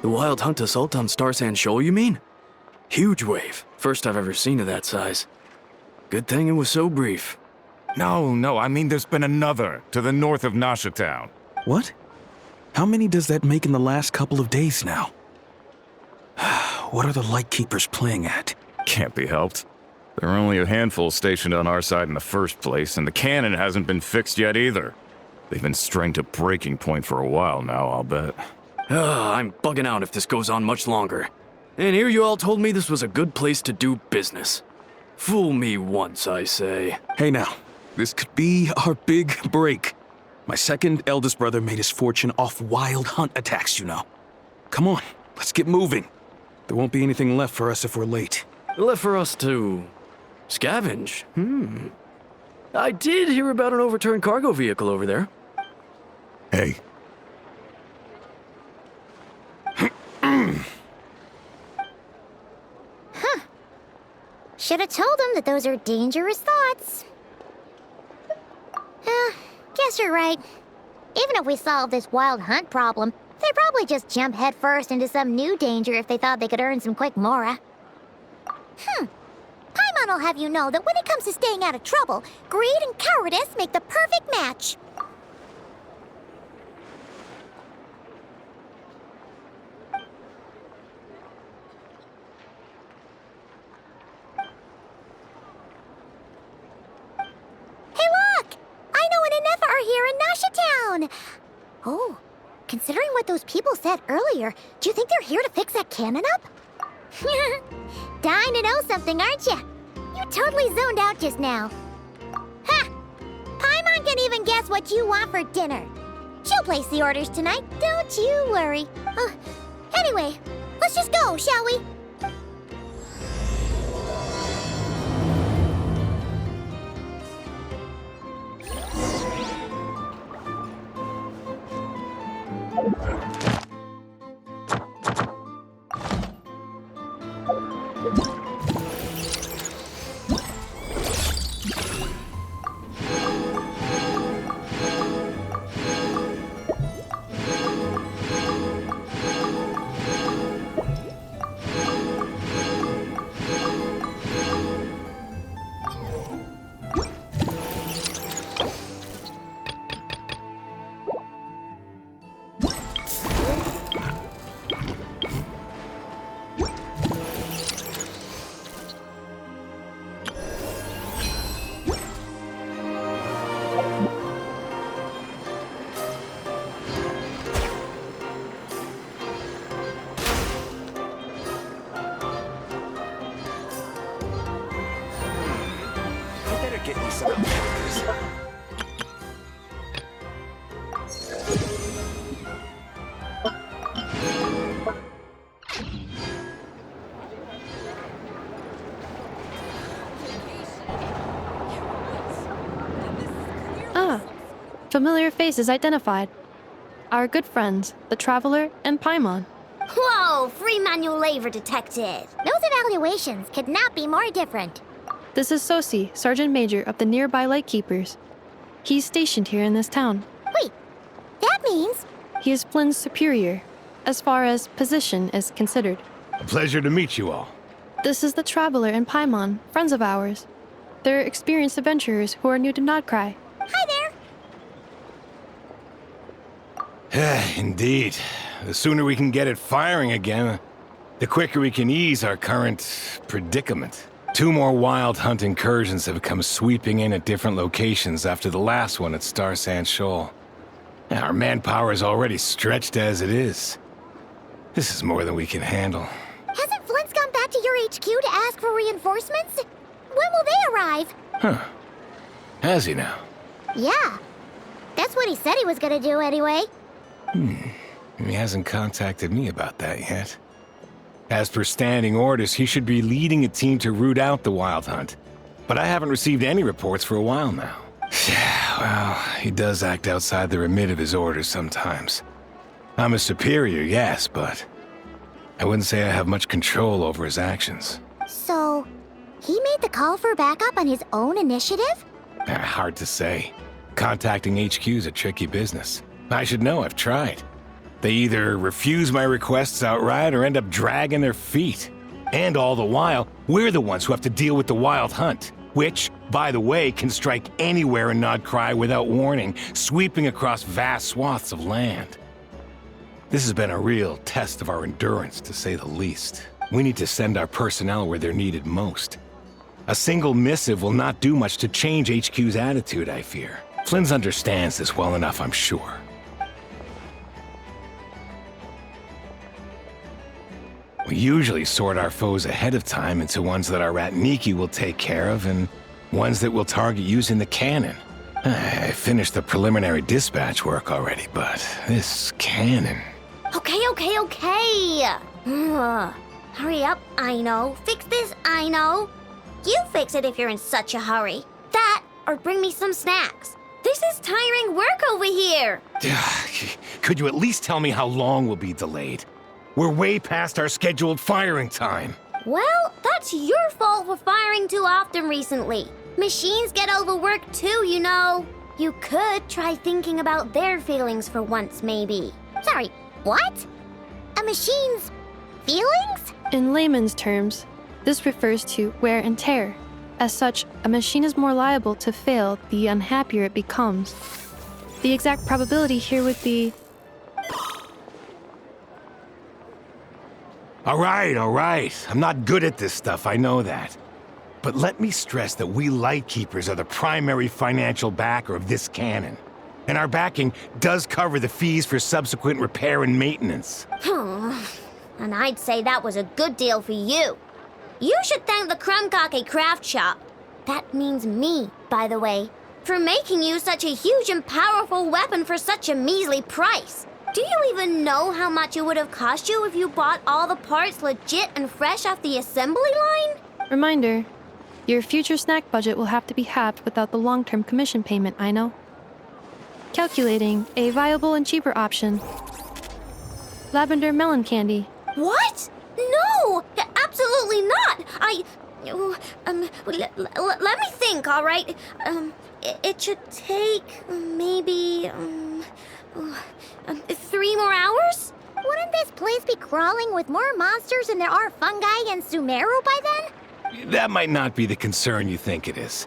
The wild hunt assault on Star Sand Shoal, you mean? Huge wave. First I've ever seen of that size. Good thing it was so brief. No, I mean there's been another to the north of Nasha Town. What? How many does that make in the last couple of days now? What are the Lightkeepers playing at? Can't be helped. There are only a handful stationed on our side in the first place, and the cannon hasn't been fixed yet either. They've been strained to breaking point for a while now, I'll bet. I'm bugging out if this goes on much longer. And here you all told me this was a good place to do business. Fool me once, I say. Hey now, this could be our big break. My second eldest brother made his fortune off wild hunt attacks, you know. Come on, let's get moving. There won't be anything left for us if we're late. Left for us to scavenge? I did hear about an overturned cargo vehicle over there. Hey. Should have told him that those are dangerous thoughts. Guess you're right. Even if we solve this wild hunt problem, they'd probably just jump headfirst into some new danger if they thought they could earn some quick mora. Paimon will have you know that when it comes to staying out of trouble, greed and cowardice make the perfect match. Oh, considering what those people said earlier, do you think they're here to fix that cannon up? Dying to know something, aren't you? You totally zoned out just now. Ha! Paimon can even guess what you want for dinner. She'll place the orders tonight, don't you worry. Anyway, let's just go, shall we? Familiar faces identified. Our good friends, the Traveler and Paimon. Whoa, free manual labor detected. Those evaluations could not be more different. This is Sosi, Sergeant Major of the nearby Lightkeepers. He's stationed here in this town. Wait, that means... He is Flynn's superior, as far as position is considered. A pleasure to meet you all. This is the Traveler and Paimon, friends of ours. They're experienced adventurers who are new to Nodcry. Hi there. Indeed. The sooner we can get it firing again, the quicker we can ease our current predicament. 2 more wild hunt incursions have come sweeping in at different locations after the last one at Star Sand Shoal. Our manpower is already stretched as it is. This is more than we can handle. Hasn't Flint's gone back to your HQ to ask for reinforcements? When will they arrive? Huh. Has he now? Yeah. That's what he said he was gonna do anyway. He hasn't contacted me about that yet. As per standing orders, he should be leading a team to root out the wild hunt. But I haven't received any reports for a while now. Well, he does act outside the remit of his orders sometimes. I'm a superior, yes, but I wouldn't say I have much control over his actions. So, he made the call for backup on his own initiative? Hard to say. Contacting HQ is a tricky business. I should know, I've tried. They either refuse my requests outright or end up dragging their feet. And all the while, we're the ones who have to deal with the Wild Hunt, which, by the way, can strike anywhere in Nodcry without warning, sweeping across vast swaths of land. This has been a real test of our endurance, to say the least. We need to send our personnel where they're needed most. A single missive will not do much to change HQ's attitude, I fear. Flynn's understands this well enough, I'm sure. We usually sort our foes ahead of time into ones that our Ratniki will take care of and ones that we'll target using the cannon. I finished the preliminary dispatch work already, but this cannon... Okay. Hurry up, I know. Fix this, I know. You fix it if you're in such a hurry. That, or bring me some snacks. This is tiring work over here. Could you at least tell me how long we'll be delayed? We're way past our scheduled firing time. Well, that's your fault for firing too often recently. Machines get overworked too, you know. You could try thinking about their feelings for once, maybe. Sorry, what? A machine's feelings? In layman's terms, this refers to wear and tear. As such, a machine is more liable to fail the unhappier it becomes. The exact probability here would be... All right. I'm not good at this stuff, I know that. But let me stress that we Lightkeepers are the primary financial backer of this cannon. And our backing does cover the fees for subsequent repair and maintenance. And I'd say that was a good deal for you. You should thank the Krumkake craft shop. That means me, by the way, for making you such a huge and powerful weapon for such a measly price. Do you even know how much it would have cost you if you bought all the parts legit and fresh off the assembly line? Reminder, your future snack budget will have to be halved without the long-term commission payment, I know. Calculating a viable and cheaper option. Lavender melon candy. What? No! Absolutely not! Let me think, all right? It should take maybe, 3 more hours? Wouldn't this place be crawling with more monsters than there are fungi and Sumeru by then? That might not be the concern you think it is.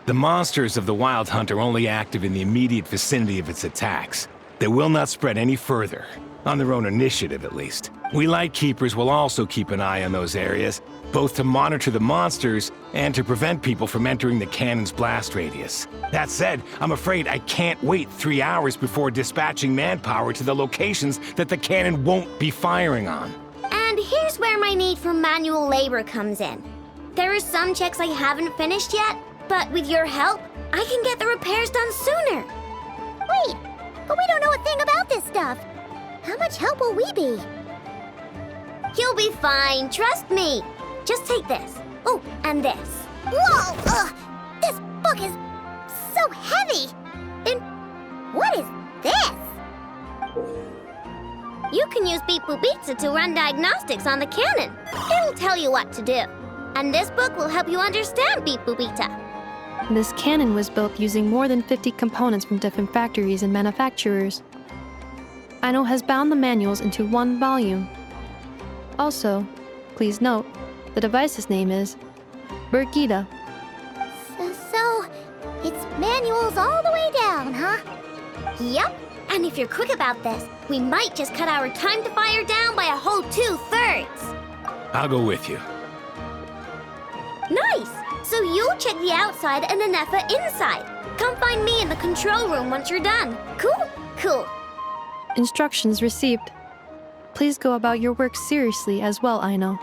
The monsters of the Wild Hunt are only active in the immediate vicinity of its attacks. They will not spread any further, on their own initiative at least. We Lightkeepers will also keep an eye on those areas, both to monitor the monsters and to prevent people from entering the cannon's blast radius. That said, I'm afraid I can't wait 3 hours before dispatching manpower to the locations that the cannon won't be firing on. And here's where my need for manual labor comes in. There are some checks I haven't finished yet, but with your help, I can get the repairs done sooner. Wait, but we don't know a thing about this stuff. How much help will we be? You'll be fine, trust me. Just take this. Oh, and this. Whoa! This book is so heavy! And what is this? You can use Beep Boop Pizza to run diagnostics on the cannon. It'll tell you what to do. And this book will help you understand Beep Boop Pizza. This cannon was built using more than 50 components from different factories and manufacturers. Aino has bound the manuals into one volume. Also, please note, the device's name is Birgitta. So, it's manuals all the way down, huh? Yep, and if you're quick about this, we might just cut our time to fire down by a whole 2/3. I'll go with you. Nice! So you'll check the outside and Anefa inside. Come find me in the control room once you're done. Cool. Instructions received. Please go about your work seriously as well, Aino.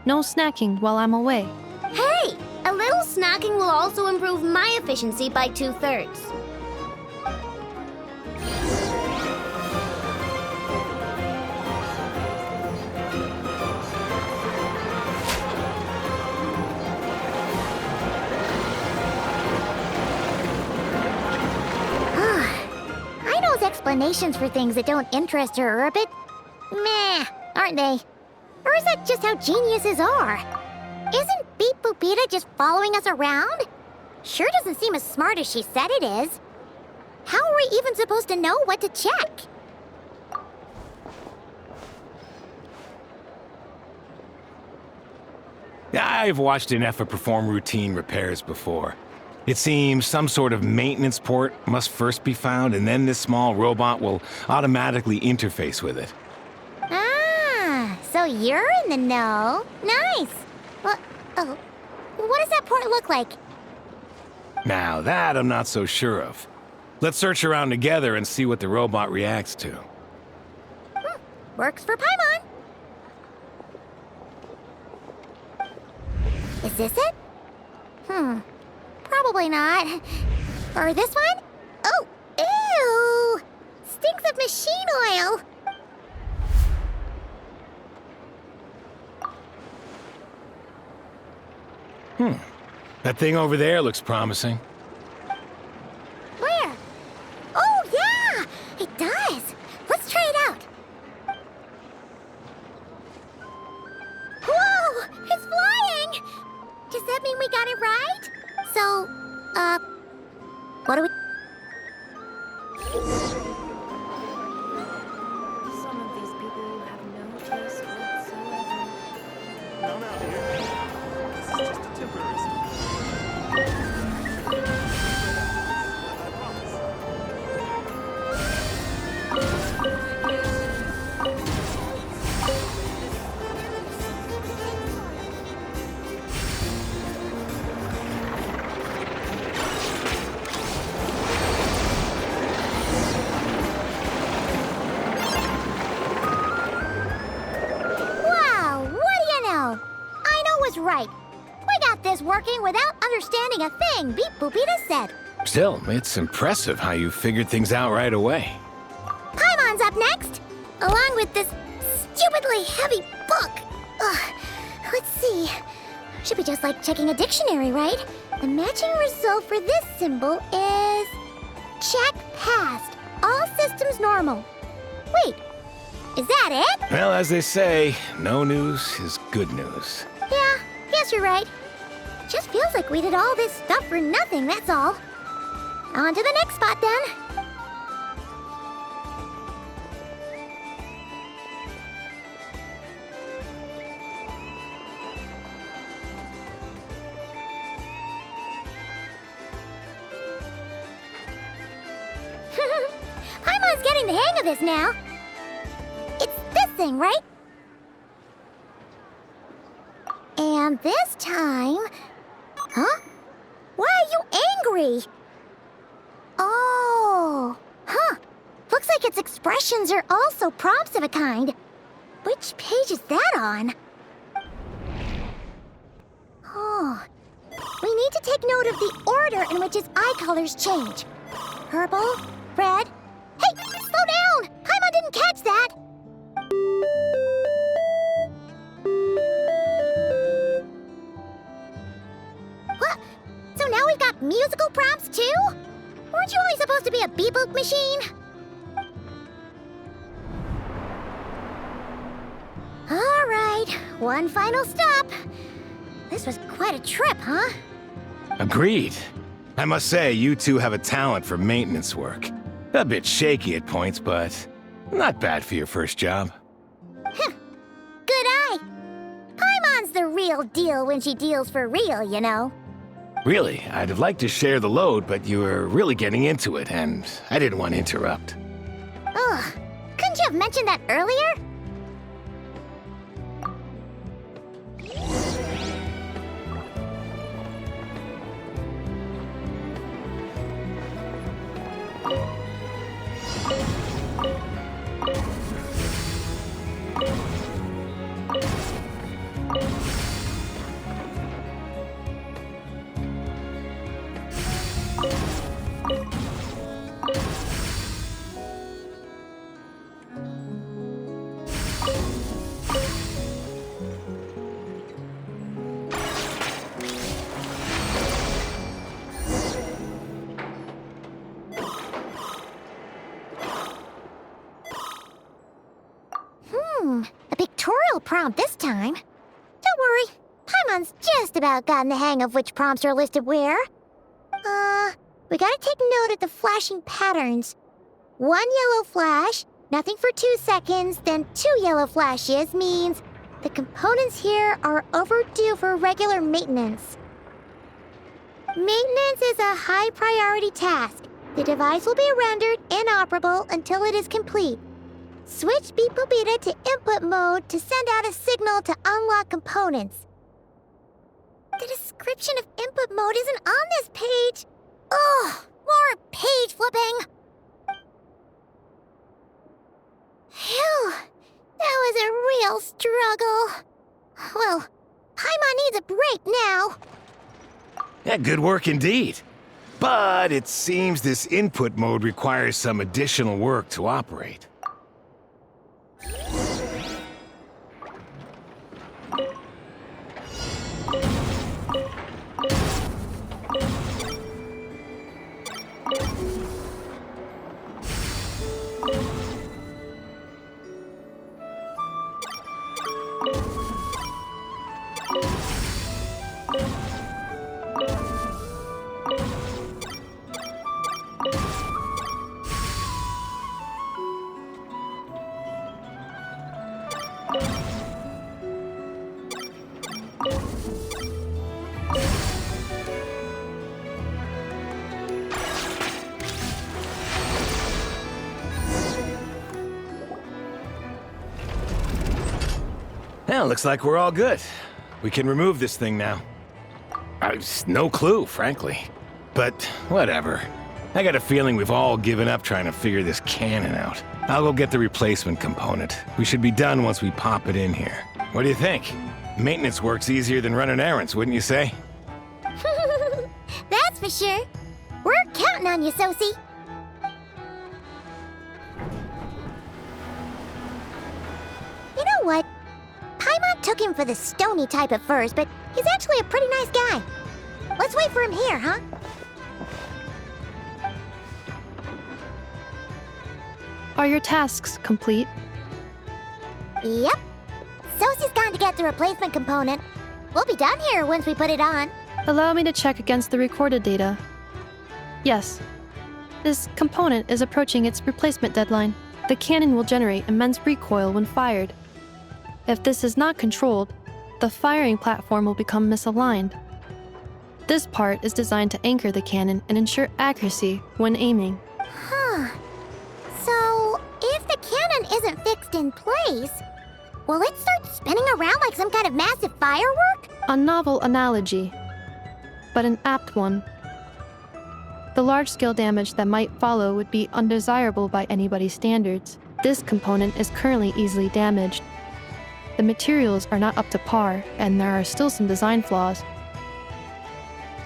No snacking while I'm away. Hey! A little snacking will also improve my efficiency by 2/3. Aino's explanations for things that don't interest her are a bit meh, aren't they? Or is that just how geniuses are? Isn't Beep Boopita just following us around? Sure doesn't seem as smart as she said it is. How are we even supposed to know what to check? I've watched an EFA perform routine repairs before. It seems some sort of maintenance port must first be found, and then this small robot will automatically interface with it. Ah, so you're in the know. Nice. Well, oh, what does that port look like? Now that I'm not so sure of. Let's search around together and see what the robot reacts to. Works for Paimon. Is this it? Probably not. Or this one? Oh, ew! Stinks of machine oil. That thing over there looks promising. Where? Oh, yeah! It does. Let's try it out. Whoa! It's flying! Does that mean we got it right? So, what do we... Some of these people have no taste whatsoever. No, no, dear. This is just a temporary I promise. Wow, what do you know? I know was right. We got this working without understanding a thing, Beep Boopita said. Still, it's impressive how you figured things out right away. Paimon's up next, along with this stupidly heavy book. Ugh, let's see. Should be just like checking a dictionary, right? The matching result for this symbol is... check passed. All systems normal. Wait, is that it? Well, as they say, no news is good news. Yeah, guess you're right. Just feels like we did all this stuff for nothing, that's all. On to the next spot, then. Paimon's getting the hang of this now. It's this thing, right? And this time... Huh? Why are you angry? Oh, huh. Looks like its expressions are also prompts of a kind. Which page is that on? Oh. We need to take note of the order in which its eye colors change. Purple, red... Hey, slow down! Paimon didn't catch that! What? So now we've got musical prompts too? Weren't you only supposed to be a beep-boop machine? All right, one final stop. This was quite a trip, huh? Agreed. I must say, you two have a talent for maintenance work. A bit shaky at points, but not bad for your first job. Good eye. Paimon's the real deal when she deals for real, you know. Really, I'd have liked to share the load, but you were really getting into it, and I didn't want to interrupt. Ugh, couldn't you have mentioned that earlier? A pictorial prompt this time. Don't worry, Paimon's just about gotten the hang of which prompts are listed where. We gotta take note of the flashing patterns. 1 yellow flash, nothing for 2 seconds, then 2 yellow flashes means The components here are overdue for regular maintenance. Maintenance is a high priority task. The device will be rendered inoperable until it is complete. Switch Beep Boopita to input mode to send out a signal to unlock components. The description of input mode isn't on this page. Ugh, more page flipping. Phew, that was a real struggle. Well, Paimon needs a break now. Yeah, good work indeed. But it seems this input mode requires some additional work to operate. Well, looks like we're all good. We can remove this thing now. I've no clue, frankly. But whatever. I got a feeling we've all given up trying to figure this cannon out. I'll go get the replacement component. We should be done once we pop it in here. What do you think? Maintenance work's easier than running errands, wouldn't you say? That's for sure. We're counting on you, Sosie. You know what? Paimon took him for the stony type at first, but he's actually a pretty nice guy. Let's wait for him here, huh? Are your tasks complete? Yep. Sosie's gone to get the replacement component. We'll be done here once we put it on. Allow me to check against the recorded data. Yes. This component is approaching its replacement deadline. The cannon will generate immense recoil when fired. If this is not controlled, the firing platform will become misaligned. This part is designed to anchor the cannon and ensure accuracy when aiming. Huh. So, if the cannon isn't fixed in place, will it start spinning around like some kind of massive firework? A novel analogy, but an apt one. The large-scale damage that might follow would be undesirable by anybody's standards. This component is currently easily damaged. The materials are not up to par, and there are still some design flaws.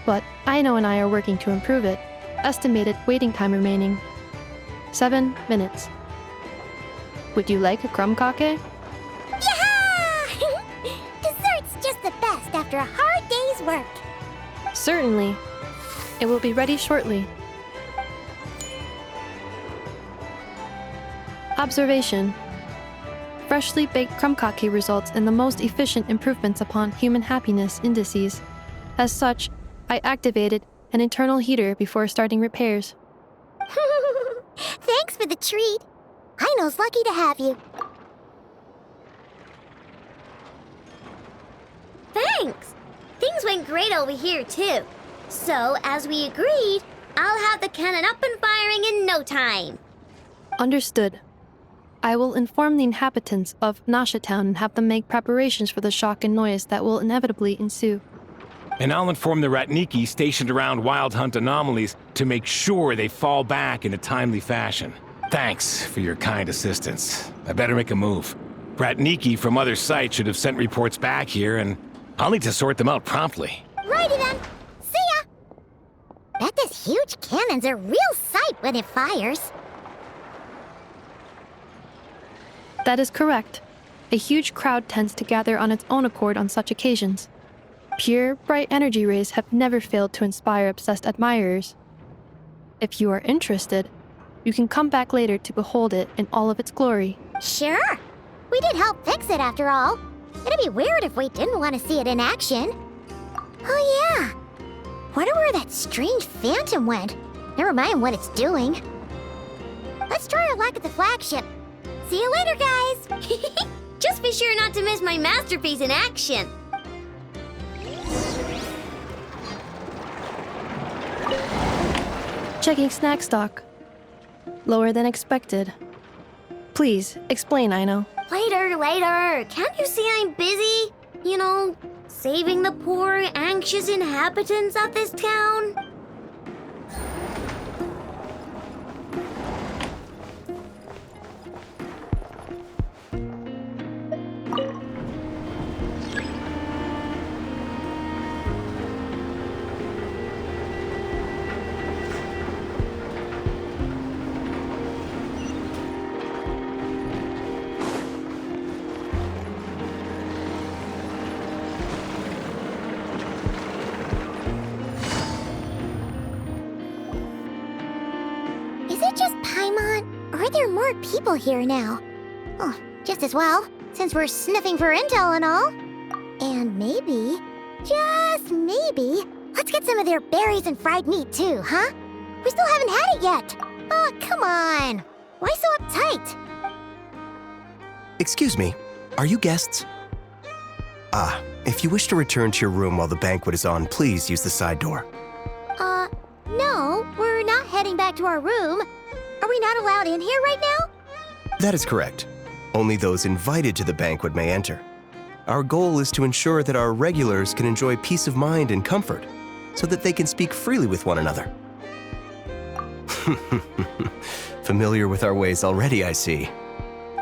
But Aino and I are working to improve it. Estimated waiting time remaining: 7 minutes. Would you like a crumb cake? Yeah! Dessert's just the best after a hard day's work. Certainly. It will be ready shortly. Observation. Freshly baked crumb cake results in the most efficient improvements upon human happiness indices. As such, I activated an internal heater before starting repairs. Thanks for the treat. Aino's lucky to have you. Thanks. Things went great over here, too. So, as we agreed, I'll have the cannon up and firing in no time. Understood. I will inform the inhabitants of Nasha Town and have them make preparations for the shock and noise that will inevitably ensue. And I'll inform the Ratniki stationed around Wild Hunt anomalies to make sure they fall back in a timely fashion. Thanks for your kind assistance. I better make a move. Ratniki from other sites should have sent reports back here, and I'll need to sort them out promptly. Righty then. See ya! Bet this huge cannon's a real sight when it fires. That is correct. A huge crowd tends to gather on its own accord on such occasions. Pure, bright energy rays have never failed to inspire obsessed admirers. If you are interested, you can come back later to behold it in all of its glory. Sure. We did help fix it after all. It'd be weird if we didn't want to see it in action. Oh yeah. Wonder where that strange phantom went. Never mind what it's doing. Let's try our luck at the flagship. See you later, guys! Just be sure not to miss my masterpiece in action. Checking snack stock. Lower than expected. Please, explain, Aino. Later. Can't you see I'm busy? You know, saving the poor, anxious inhabitants of this town? Is it just Paimon, or are there more people here now? Oh, just as well, since we're sniffing for intel and all. And maybe, just maybe, let's get some of their berries and fried meat too, huh? We still haven't had it yet. Oh, come on. Why so uptight? Excuse me, are you guests? If you wish to return to your room while the banquet is on, please use the side door. No, we're not heading back to our room. Are we not allowed in here right now? That is correct. Only those invited to the banquet may enter. Our goal is to ensure that our regulars can enjoy peace of mind and comfort, so that they can speak freely with one another. Familiar with our ways already, I see.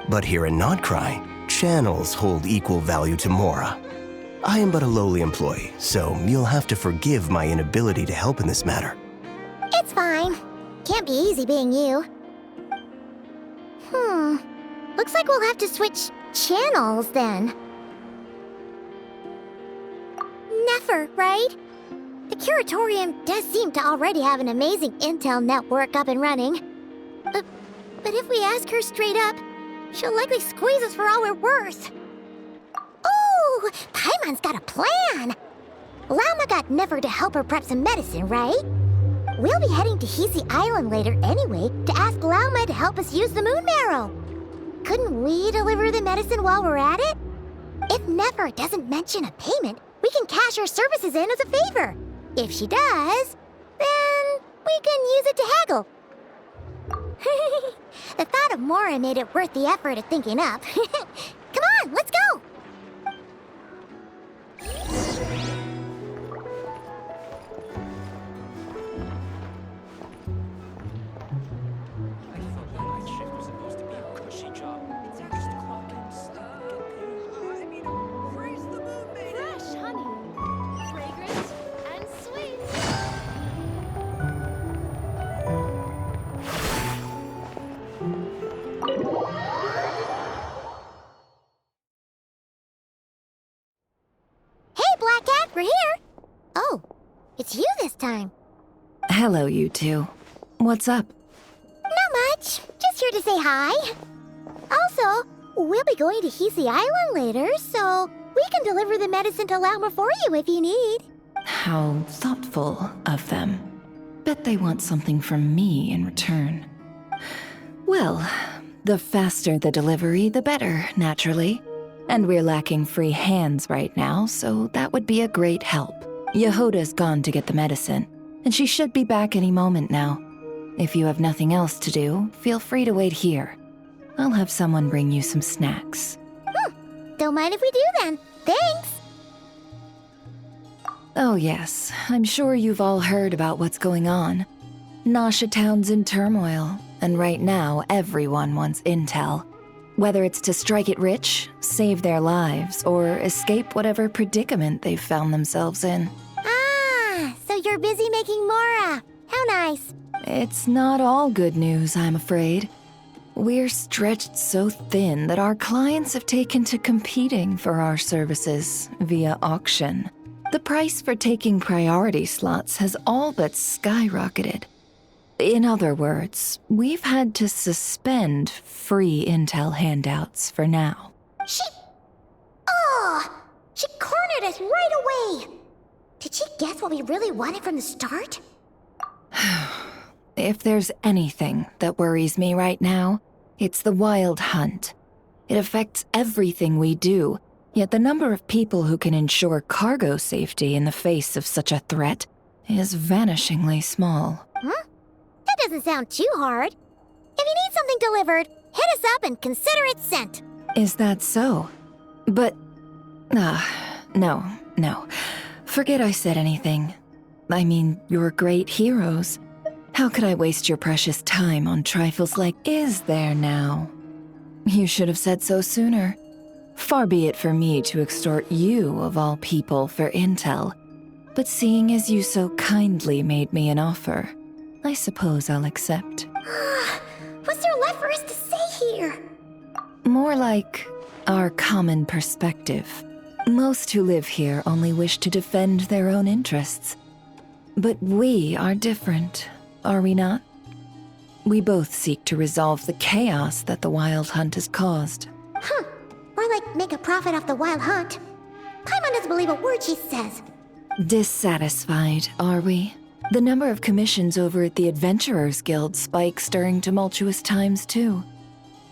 But here in Notcry, channels hold equal value to Mora. I am but a lowly employee, so you'll have to forgive my inability to help in this matter. It's fine. Can't be easy being you. Looks like we'll have to switch channels then. Never, right? The Curatorium does seem to already have an amazing intel network up and running. But if we ask her straight up, she'll likely squeeze us for all we're worth. Ooh, Paimon's got a plan! Lauma got Never to help her prep some medicine, right? We'll be heading to Hisi Island later anyway to ask Lauma to help us use the moon marrow. Couldn't we deliver the medicine while we're at it? If Never doesn't mention a payment, we can cash her services in as a favor. If she does, then we can use it to haggle. The thought of Mora made it worth the effort of thinking up. Come on, let's go! We're here! Oh, it's you this time. Hello, you two. What's up? Not much. Just here to say hi. Also, we'll be going to Hisi Island later, so we can deliver the medicine to Lauma for you if you need. How thoughtful of them. Bet they want something from me in return. Well, the faster the delivery, the better, naturally. And we're lacking free hands right now, so that would be a great help. Yehoda's gone to get the medicine, and she should be back any moment now. If you have nothing else to do, feel free to wait here. I'll have someone bring you some snacks. Don't mind if we do then. Thanks! Oh yes, I'm sure you've all heard about what's going on. Nasha Town's in turmoil, and right now everyone wants intel. Whether it's to strike it rich, save their lives, or escape whatever predicament they've found themselves in. Ah, so you're busy making Mora. How nice. It's not all good news, I'm afraid. We're stretched so thin that our clients have taken to competing for our services via auction. The price for taking priority slots has all but skyrocketed. In other words, we've had to suspend free intel handouts for now. She cornered us right away! Did she guess what we really wanted from the start? If there's anything that worries me right now, it's the Wild Hunt. It affects everything we do, yet the number of people who can ensure cargo safety in the face of such a threat is vanishingly small. Huh? That doesn't sound too hard. If you need something delivered, hit us up and consider it sent. Is that so? But... no. Forget I said anything. I mean, you're great heroes. How could I waste your precious time on trifles like, is there now? You should have said so sooner. Far be it for me to extort you, of all people, for intel. But seeing as you so kindly made me an offer, I suppose I'll accept. What's there left for us to say here? More like our common perspective. Most who live here only wish to defend their own interests. But we are different, are we not? We both seek to resolve the chaos that the Wild Hunt has caused. More like make a profit off the Wild Hunt. Paimon doesn't believe a word she says. Dissatisfied, are we? The number of commissions over at the Adventurers Guild spikes during tumultuous times, too.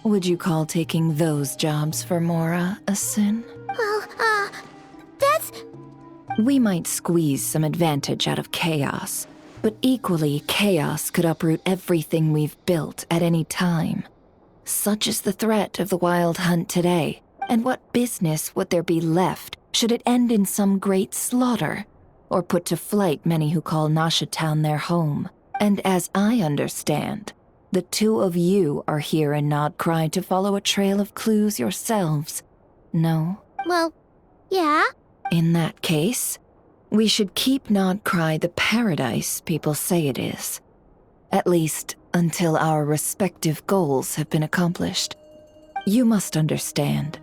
Would you call taking those jobs for Mora a sin? Well, that's... We might squeeze some advantage out of chaos, but equally, chaos could uproot everything we've built at any time. Such is the threat of the Wild Hunt today, and what business would there be left should it end in some great slaughter, or put to flight many who call Nasha Town their home? And as I understand, the two of you are here in Nodcry to follow a trail of clues yourselves. No? Well, yeah. In that case, we should keep Nodcry the paradise people say it is. At least, until our respective goals have been accomplished. You must understand,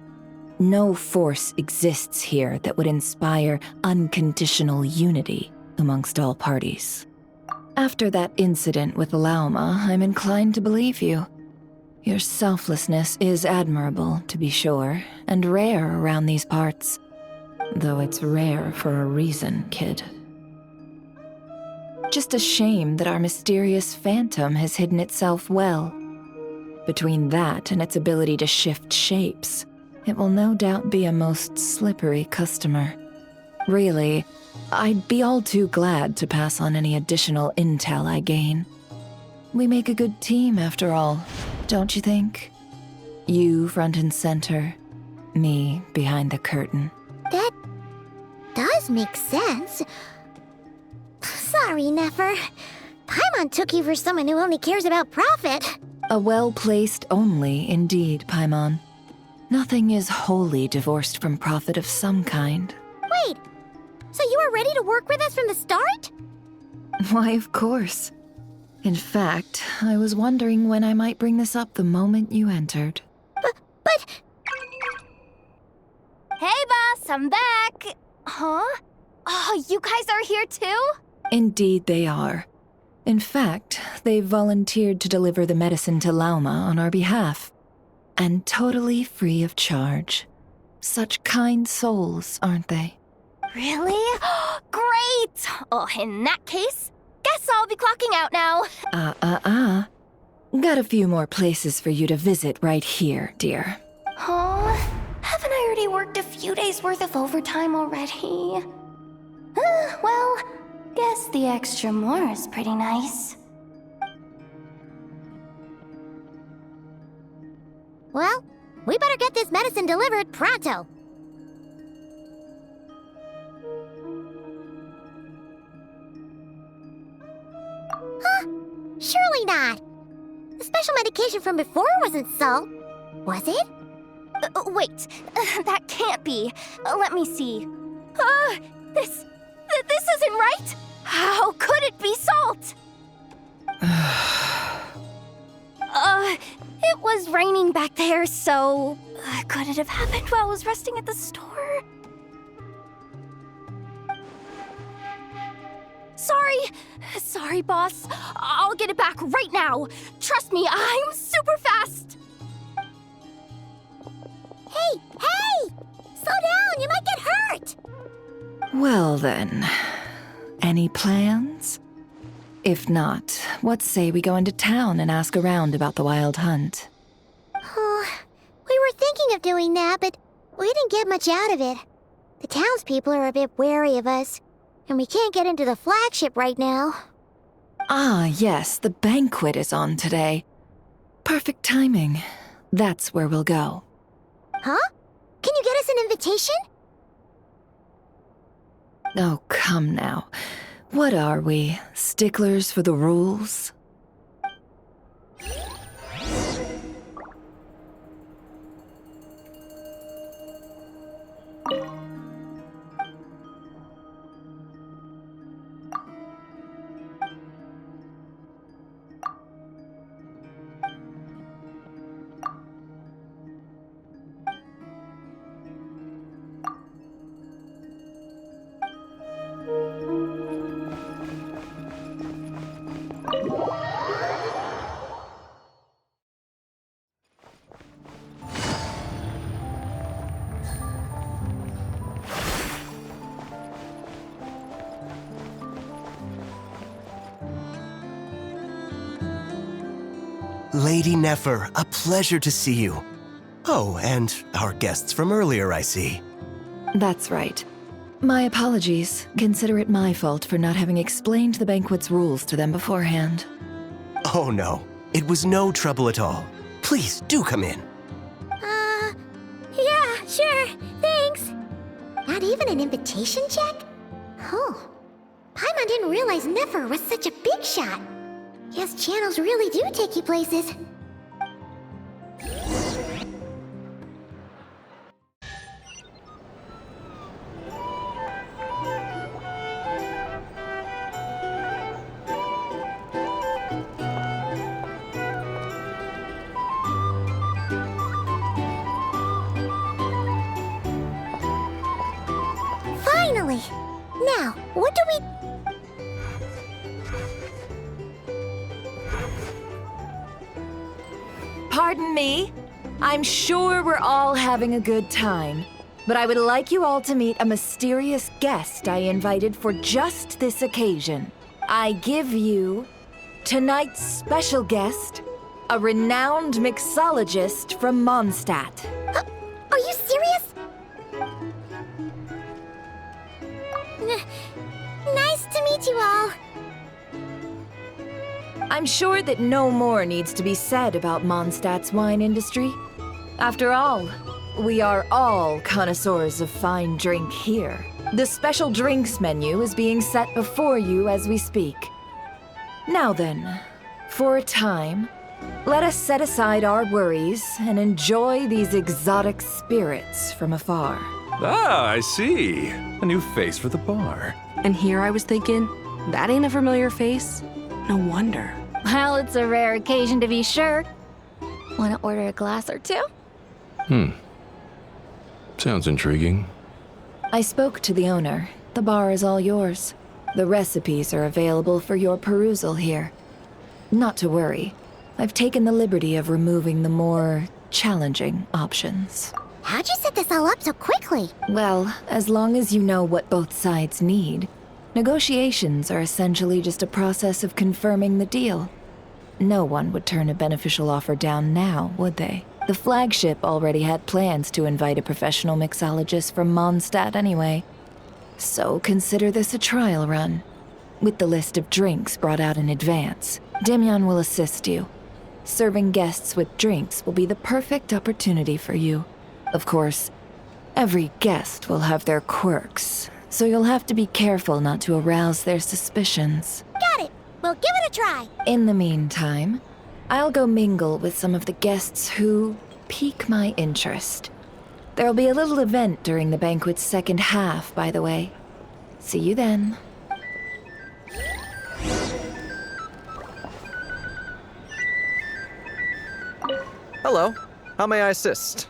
no force exists here that would inspire unconditional unity amongst all parties. After that incident with Lauma, I'm inclined to believe you. Your selflessness is admirable, to be sure, and rare around these parts. Though it's rare for a reason, kid. Just a shame that our mysterious phantom has hidden itself well. Between that and its ability to shift shapes, it will no doubt be a most slippery customer. Really, I'd be all too glad to pass on any additional intel I gain. We make a good team, after all, don't you think? You front and center, me behind the curtain. That does make sense. Sorry, Nefer. Paimon took you for someone who only cares about profit. A well-placed only, indeed, Paimon. Nothing is wholly divorced from profit of some kind. Wait, so you were ready to work with us from the start? Why, of course. In fact, I was wondering when I might bring this up the moment you entered. But... Hey, boss, I'm back! Huh? Oh, you guys are here too? Indeed they are. In fact, they've volunteered to deliver the medicine to Lauma on our behalf. And totally free of charge. Such kind souls, aren't they? Really? Great! Oh, in that case, guess I'll be clocking out now. Got a few more places for you to visit right here, dear. Huh? Haven't I already worked a few days' worth of overtime already? Well, guess the extra more is pretty nice. Well, we better get this medicine delivered pronto. Huh? Surely not. The special medication from before wasn't salt, was it? Wait, that can't be. Let me see. This isn't right. How could it be salt? It was raining back there, so could it have happened while I was resting at the store? Sorry, boss. I'll get it back right now. Trust me, I'm super fast. Hey! Slow down, you might get hurt! Well then, any plans? If not, what say we go into town and ask around about the Wild Hunt? We were thinking of doing that, but we didn't get much out of it. The townspeople are a bit wary of us, and we can't get into the flagship right now. Ah, yes, the banquet is on today. Perfect timing. That's where we'll go. Huh? Can you get us an invitation? Oh, come now. What are we, sticklers for the rules? Lady Nefer, a pleasure to see you. Oh, and our guests from earlier, I see. That's right. My apologies. Consider it my fault for not having explained the banquet's rules to them beforehand. Oh no, it was no trouble at all. Please, do come in. Yeah, sure, thanks. Not even an invitation check? Oh, Paimon didn't realize Nefer was such a big shot. Yes, channels really do take you places. Finally! Now, what do we... Pardon me? I'm sure we're all having a good time, but I would like you all to meet a mysterious guest I invited for just this occasion. I give you tonight's special guest, a renowned mixologist from Mondstadt. Are you serious? Nice to meet you all. I'm sure that no more needs to be said about Mondstadt's wine industry. After all, we are all connoisseurs of fine drink here. The special drinks menu is being set before you as we speak. Now then, for a time, let us set aside our worries and enjoy these exotic spirits from afar. Ah, I see. A new face for the bar. And here I was thinking, that ain't a familiar face. No wonder. Well, it's a rare occasion to be sure. Want to order a glass or two? Sounds intriguing. I spoke to the owner. The bar is all yours. The recipes are available for your perusal here. Not to worry. I've taken the liberty of removing the more challenging options. How'd you set this all up so quickly? Well, as long as you know what both sides need, negotiations are essentially just a process of confirming the deal. No one would turn a beneficial offer down now, would they? The flagship already had plans to invite a professional mixologist from Mondstadt anyway. So consider this a trial run. With the list of drinks brought out in advance, Demyon will assist you. Serving guests with drinks will be the perfect opportunity for you. Of course, every guest will have their quirks, so you'll have to be careful not to arouse their suspicions. Got it. We'll give it a try. In the meantime, I'll go mingle with some of the guests who pique my interest. There'll be a little event during the banquet's second half, by the way. See you then. Hello. How may I assist?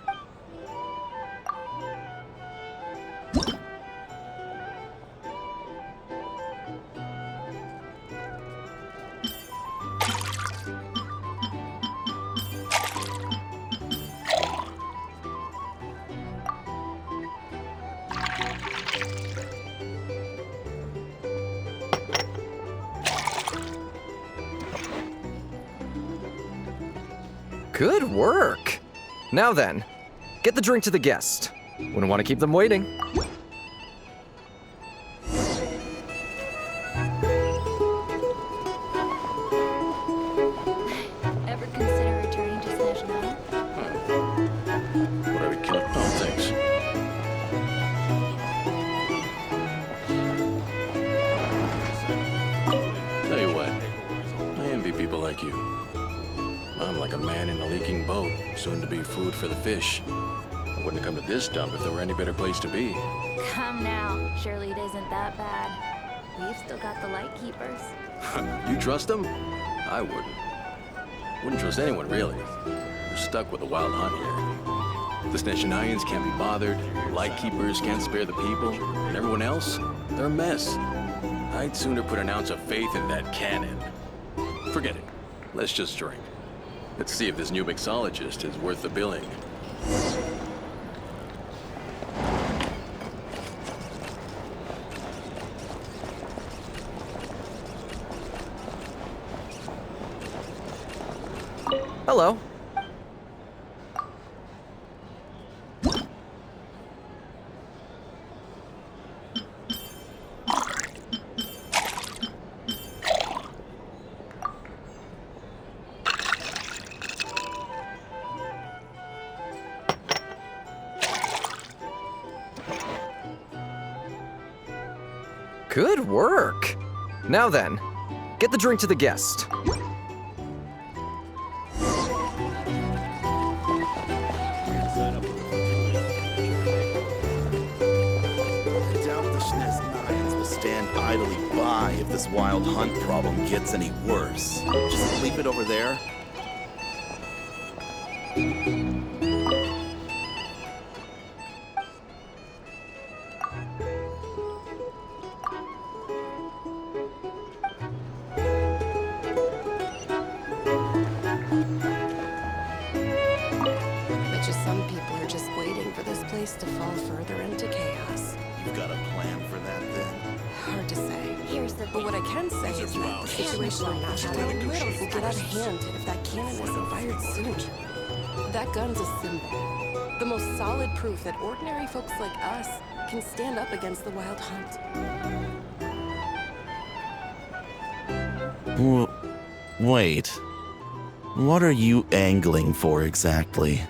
Good work. Now then, Get the drink to the guest. Wouldn't want to keep them waiting. Ever consider returning to Snezhnaya? What are we killing? Oh, thanks. Tell you what, I envy people like you. I'm like a man in a leaking boat, soon to be food for the fish. I wouldn't have come to this dump if there were any better place to be. Come now, surely it isn't that bad. We've still got the light keepers. You trust them? I wouldn't. Wouldn't trust anyone, really. We're stuck with a wild hunt here. The Snezhnayans can't be bothered, Lightkeepers can't spare the people, and everyone else, they're a mess. I'd sooner put an ounce of faith in that cannon. Forget it. Let's just drink. Let's see if this new mixologist is worth the billing. Hello. Good work. Now then, get the drink to the guest. Idly by if this wild hunt problem gets any worse. Just leave it over there. Bet you some people are just waiting for this place to fall further into chaos. You've got a plan for that then? Hard to say. Here's the But thing. what I can say is that the situation on Nashville will get out of hand if that cannon isn't fired soon. That gun's a symbol. The most solid proof that ordinary folks like us can stand up against the Wild Hunt. Wait. What are you angling for exactly?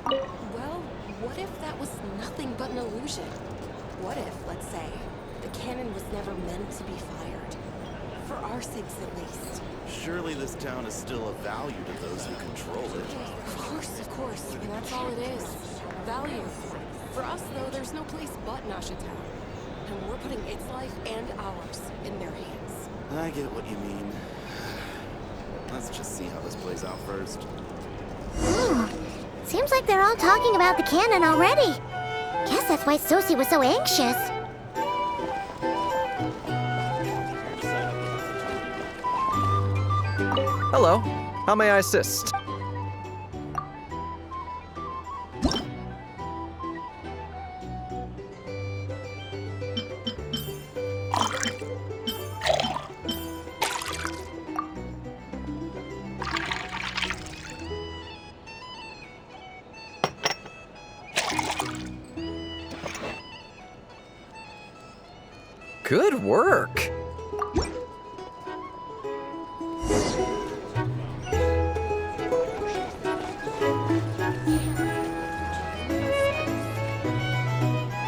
Well, what if that was nothing but an illusion? What if, let's say, the cannon was never meant to be fired? For our sakes, at least. Surely this town is still of value to those who control it. Of course, and that's all it is. Value. For us, though, there's no place but Nasha Town. And we're putting its life and ours in their hands. I get what you mean. Let's just see how this plays out first. Seems like they're all talking about the cannon already. Guess that's why Sosie was so anxious. Hello. How may I assist? Good work.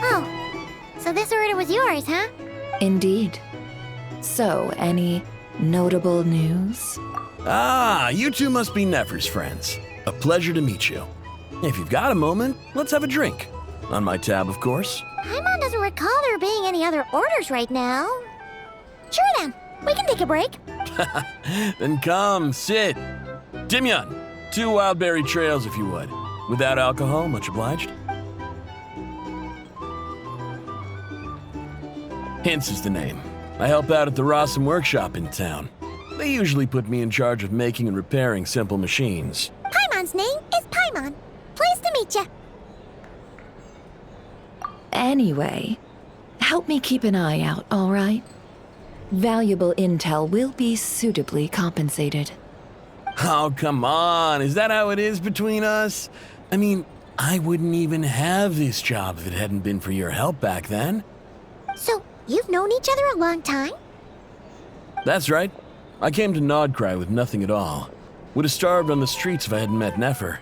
Oh, so this order was yours, huh? Indeed. So, any notable news? Ah, you two must be Nefer's friends. A pleasure to meet you. If you've got a moment, let's have a drink. On my tab, of course. Paimon doesn't recall there being any other orders right now. Sure then, we can take a break. Then come, sit. Timyon, 2 wildberry trails if you would. Without alcohol, much obliged. Hints is the name. I help out at the Rossum workshop in town. They usually put me in charge of making and repairing simple machines. Paimon's name is Paimon. Pleased to meet you. Anyway, help me keep an eye out, all right? Valuable intel will be suitably compensated. Oh, come on. Is that how it is between us? I mean, I wouldn't even have this job if it hadn't been for your help back then. So, you've known each other a long time? That's right. I came to Nodcry with nothing at all. Would have starved on the streets if I hadn't met Nefer.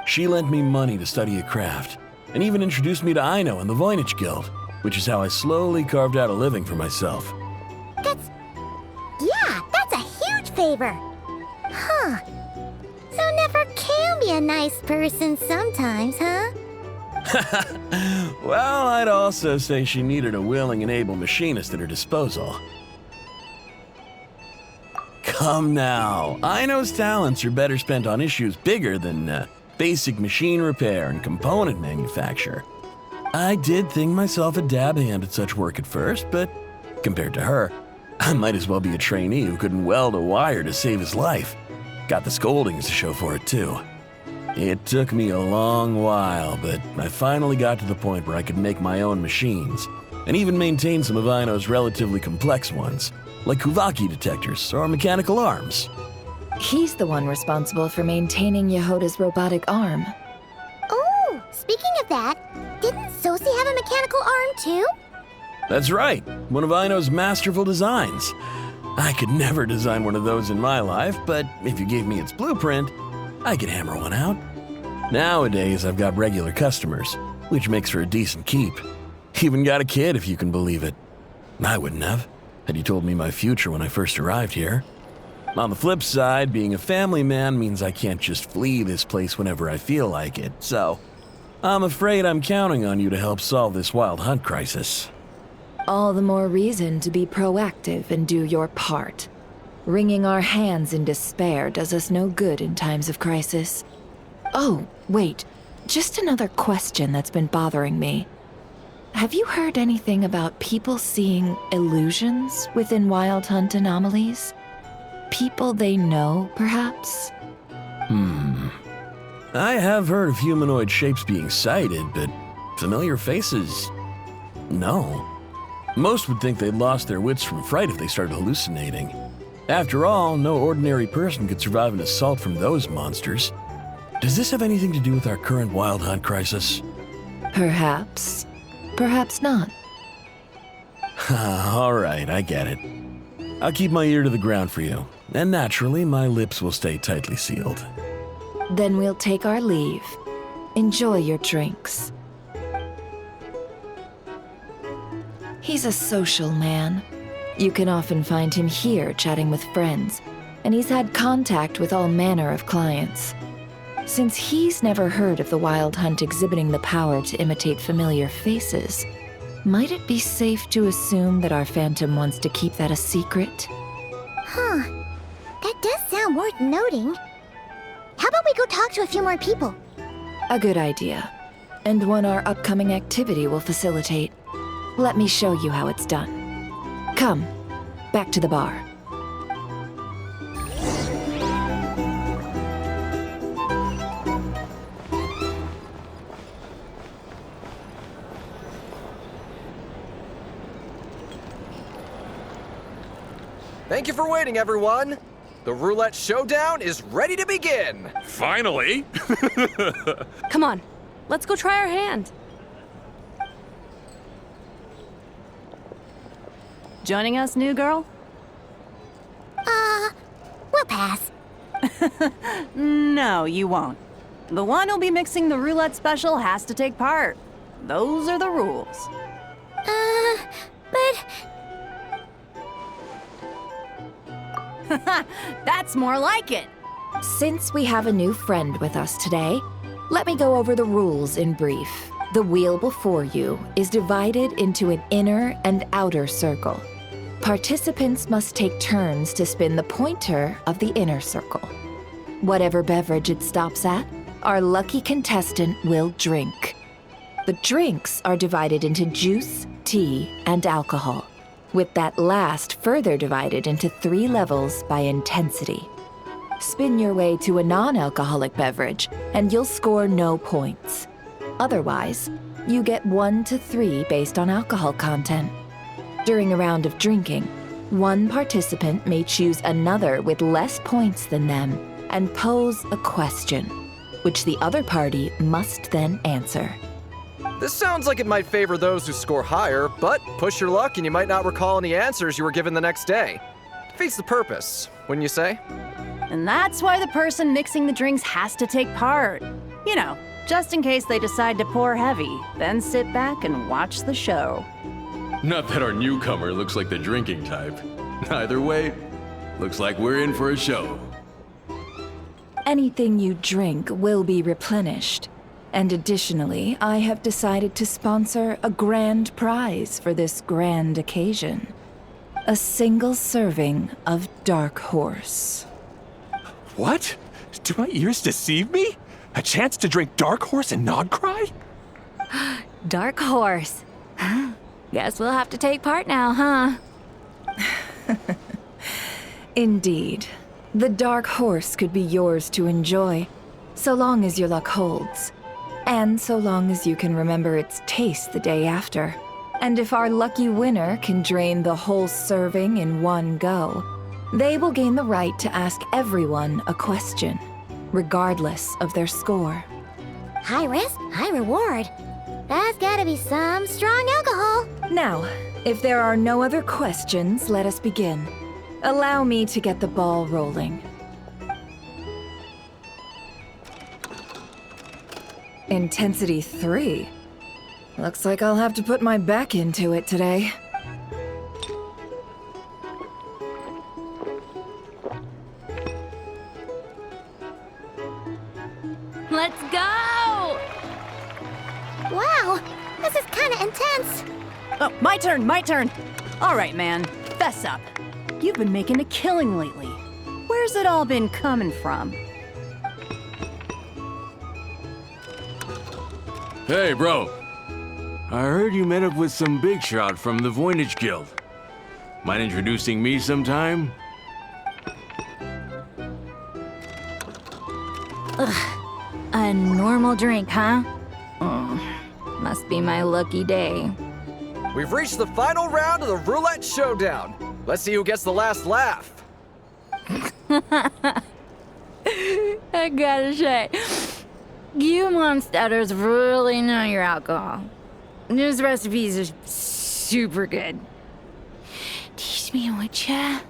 She lent me money to study a craft, and even introduced me to Aino and the Voynich Guild, which is how I slowly carved out a living for myself. That's a huge favor. Huh. So Nefer can be a nice person sometimes, huh? Well, I'd also say she needed a willing and able machinist at her disposal. Come now, Aino's talents are better spent on issues bigger than basic machine repair and component manufacture. I did think myself a dab hand at such work at first, but compared to her, I might as well be a trainee who couldn't weld a wire to save his life. Got the scoldings to show for it, too. It took me a long while, but I finally got to the point where I could make my own machines, and even maintain some of Aino's relatively complex ones, like Kuvaki detectors or mechanical arms. He's the one responsible for maintaining Yehoda's robotic arm. Oh, speaking of that, didn't Sosi have a mechanical arm too? That's right, one of Aino's masterful designs. I could never design one of those in my life, but if you gave me its blueprint, I could hammer one out. Nowadays, I've got regular customers, which makes for a decent keep. Even got a kid, if you can believe it. I wouldn't have, had you told me my future when I first arrived here. On the flip side, being a family man means I can't just flee this place whenever I feel like it, so I'm afraid I'm counting on you to help solve this wild hunt crisis. All the more reason to be proactive and do your part. Wringing our hands in despair does us no good in times of crisis. Oh, wait. Just another question that's been bothering me. Have you heard anything about people seeing illusions within Wild Hunt anomalies? People they know, perhaps? I have heard of humanoid shapes being sighted, but familiar faces? No. Most would think they'd lost their wits from fright if they started hallucinating. After all, no ordinary person could survive an assault from those monsters. Does this have anything to do with our current Wild Hunt crisis? Perhaps. Perhaps not. All right, I get it. I'll keep my ear to the ground for you, and naturally, my lips will stay tightly sealed. Then we'll take our leave. Enjoy your drinks. He's a social man. You can often find him here chatting with friends, and he's had contact with all manner of clients. Since he's never heard of the Wild Hunt exhibiting the power to imitate familiar faces, might it be safe to assume that our Phantom wants to keep that a secret? Huh. That does sound worth noting. How about we go talk to a few more people? A good idea. And one our upcoming activity will facilitate. Let me show you how it's done. Come, back to the bar. Thank you for waiting, everyone. The roulette showdown is ready to begin. Finally! Come on, let's go try our hand. Joining us, new girl? We'll pass. No, you won't. The one who'll be mixing the roulette special has to take part. Those are the rules. But... That's more like it. Since we have a new friend with us today, let me go over the rules in brief. The wheel before you is divided into an inner and outer circle. Participants must take turns to spin the pointer of the inner circle. Whatever beverage it stops at, our lucky contestant will drink. The drinks are divided into juice, tea, and alcohol, with that last further divided into 3 levels by intensity. Spin your way to a non-alcoholic beverage, and you'll score no points. Otherwise, you get 1 to 3 based on alcohol content. During a round of drinking, one participant may choose another with less points than them and pose a question, which the other party must then answer. This sounds like it might favor those who score higher, but push your luck and you might not recall any answers you were given the next day. Defeats the purpose, wouldn't you say? And that's why the person mixing the drinks has to take part. You know, just in case they decide to pour heavy, then sit back and watch the show. Not that our newcomer looks like the drinking type. Either way, looks like we're in for a show. Anything you drink will be replenished. And additionally, I have decided to sponsor a grand prize for this grand occasion. A single serving of Dark Horse. What? Do my ears deceive me? A chance to drink Dark Horse and not cry? Dark Horse. Guess we'll have to take part now, huh? Indeed. The Dark Horse could be yours to enjoy, so long as your luck holds. And so long as you can remember its taste the day after. And if our lucky winner can drain the whole serving in one go, they will gain the right to ask everyone a question, regardless of their score. High risk, high reward. That's gotta be some strong alcohol. Now, if there are no other questions, let us begin. Allow me to get the ball rolling. Intensity 3. Looks like I'll have to put my back into it today. Let's go! Wow, this is kinda intense. Oh, my turn. All right, man, fess up. You've been making a killing lately. Where's it all been coming from? Hey, bro. I heard you met up with some big shot from the Voynich Guild. Mind introducing me sometime? A normal drink, huh? Must be my lucky day. We've reached the final round of the roulette showdown. Let's see who gets the last laugh. I gotta say, you monsters really know your alcohol. These recipes are super good. Teach me, would ya?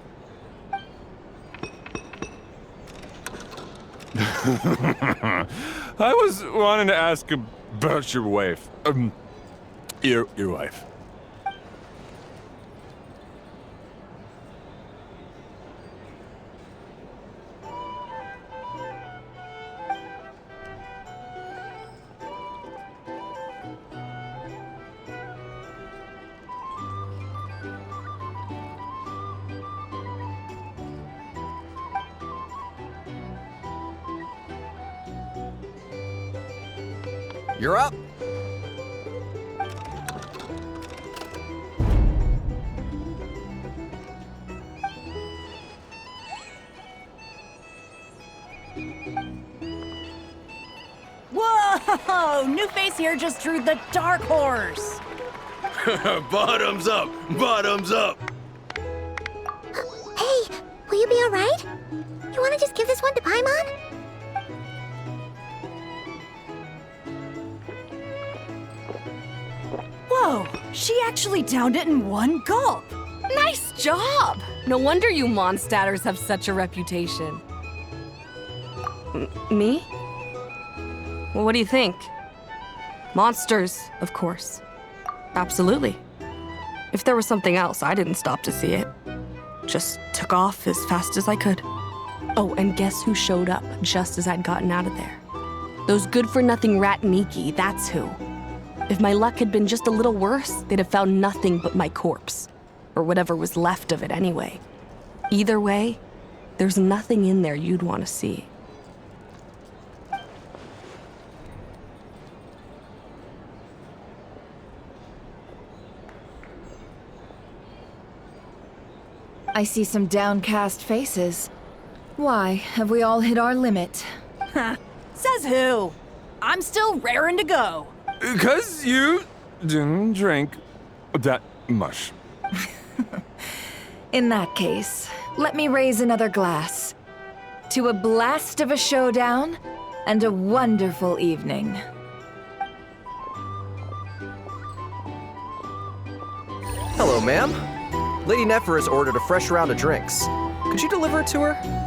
I was wanting to ask about your wife. Your wife. You're up. Whoa! New face here just drew the Dark Horse. Bottoms up! Bottoms up! Hey, will you be alright? You wanna just give this one to Paimon? Whoa, she actually downed it in one gulp. Nice job! No wonder you Mondstadters have such a reputation. Me? Well, what do you think? Monsters, of course. Absolutely. If there was something else, I didn't stop to see it. Just took off as fast as I could. Oh, and guess who showed up just as I'd gotten out of there? Those good-for-nothing rat Niki, that's who. If my luck had been just a little worse, they'd have found nothing but my corpse. Or whatever was left of it anyway. Either way, there's nothing in there you'd want to see. I see some downcast faces. Why, have we all hit our limit? Says who? I'm still raring to go. Because you didn't drink that much. In that case, let me raise another glass. To a blast of a showdown and a wonderful evening. Hello, ma'am. Lady Nefer has ordered a fresh round of drinks. Could you deliver it to her?